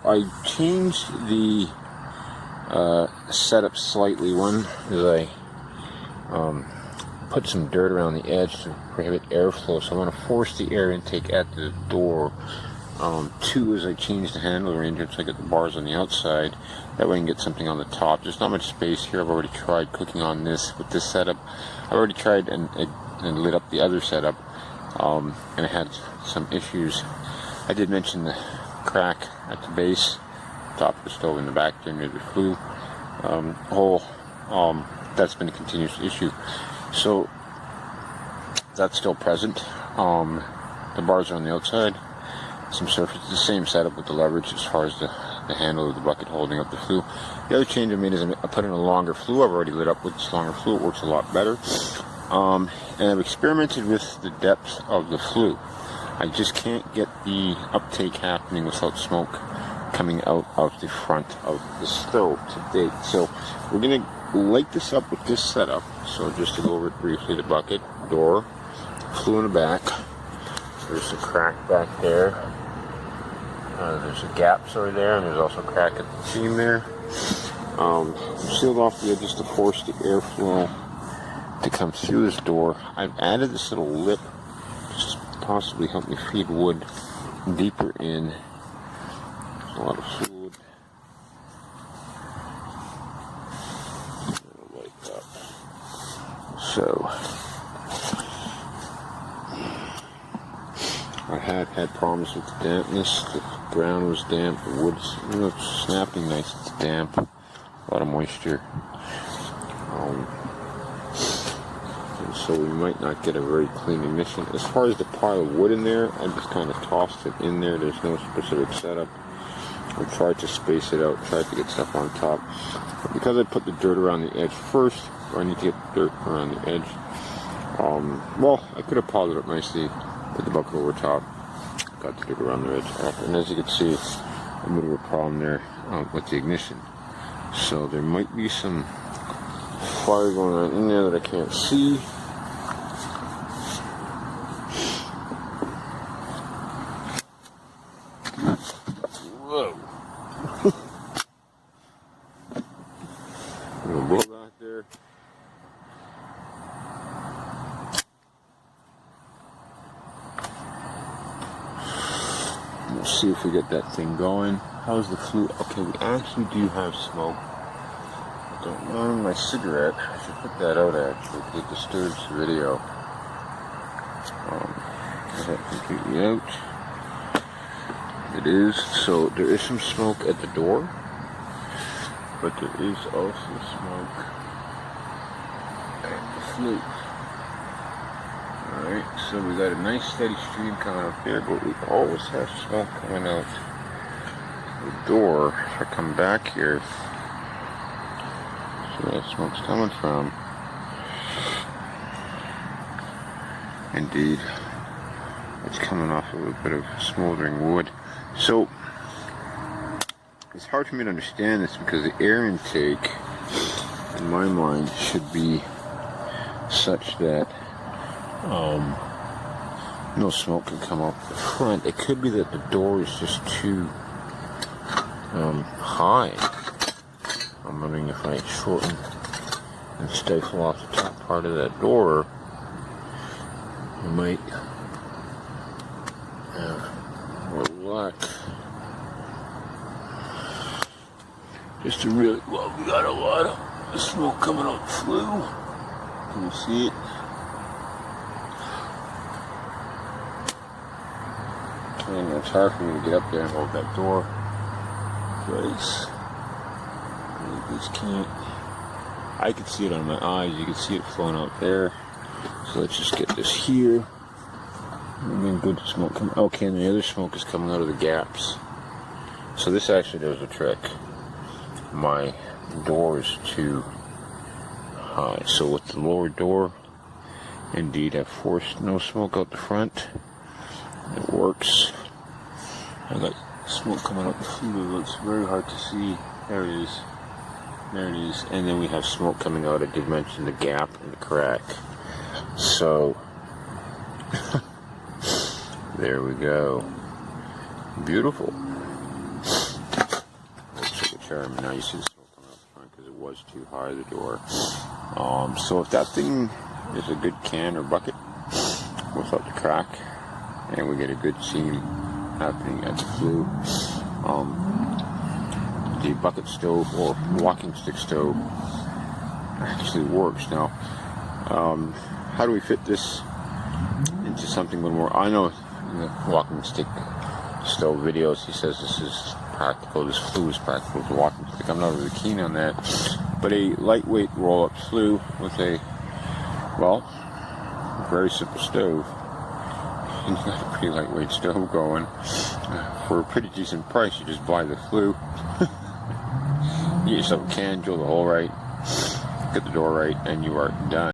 I changed the setup slightly. One is I put some dirt around the edge to prohibit airflow, so I want to force the air intake at the door. Two is I changed the handle arrangement so I get the bars on the outside. That way I can get something on the top. There's not much space here. I've already tried cooking on this with this setup. I've already tried and lit up the other setup, and it had some issues. I did mention the crack at the base, top of the stove in the back there near the flue hole. That's been a continuous issue. So that's still present. The bars are on the outside. Some surface, the same setup with the leverage as far as the handle of the bucket holding up the flue. The other change I made is I put in a longer flue. I've already lit up with this longer flue. It works a lot better. And I've experimented with the depth of the flue. I just can't get the uptake happening without smoke coming out of the front of the stove to date. So we're going to light this up with this setup. So just to go over it briefly, the bucket, door, flue in the back. There's a crack back there. There's a gap there, and there's also a crack at the seam there. Sealed off the edges to force the airflow to come through this door. I've added this little lip just to possibly help me feed wood deeper in. There's a lot of fluid. Like that. So I have had problems with the dampness. The ground was damp, the wood's snapping nice, it's damp, a lot of moisture. And so we might not get a very clean ignition. As far as the pile of wood in there, I just kind of tossed it in there. There's no specific setup. I tried to space it out, tried to get stuff on top. But because I put the dirt around the edge first, or I need to get dirt around the edge, well, I could have piled it up nicely, put the bucket over top, got the dirt around the edge. And as you can see, a bit of a problem there with the ignition. So there might be some fire going on in there that I can't see. Whoa. A little blow back there. We'll see if we get that thing going. How's the flue? Okay, we actually do have smoke. I don't know my cigarette. I should put that out actually, because it disturbs the video. Get that completely out. It is. So there is some smoke at the door, but there is also smoke at the flue. Alright, so we got a nice steady stream coming up here, but we always have smoke coming out the door. If I come back here, see where that smoke's coming from. Indeed, it's coming off of a bit of smoldering wood. So it's hard for me to understand this because the air intake, in my mind, should be such that no smoke can come off the front. It could be that the door is just too high. I'm wondering if I shorten and stifle off the top part of that door, I might have more luck. Just to really, well, we got a lot of smoke coming out the flue. Can you see it? And it's hard for me to get up there and hold that door place. I just can't. I can see it on my eyes. You can see it flowing out there. So let's just get this here. And then good smoke coming. Okay, and the other smoke is coming out of the gaps. So this actually does a trick. My door is too high. So with the lower door, indeed, I've forced no smoke out the front. It works. I got smoke coming out the flue. It's very hard to see. There it is. There it is. And then we have smoke coming out. I did mention the gap and the crack. So there we go. Beautiful. term. Now you see the smoke coming out the front because it was too high, the door. So if that thing is a good can or bucket without the crack, and we get a good seam happening at the flue, the bucket stove or walking stick stove actually works. Now, how do we fit this into something a little more? I know in the walking stick stove videos he says this is practical, this flue is practical with the walking stick. I'm not really keen on that, but a lightweight roll-up flue with a, well, very simple stove, and you got a pretty lightweight stove going for a pretty decent price. You just buy the flue, you get yourself a can, drill the hole right, get the door right, and you are done.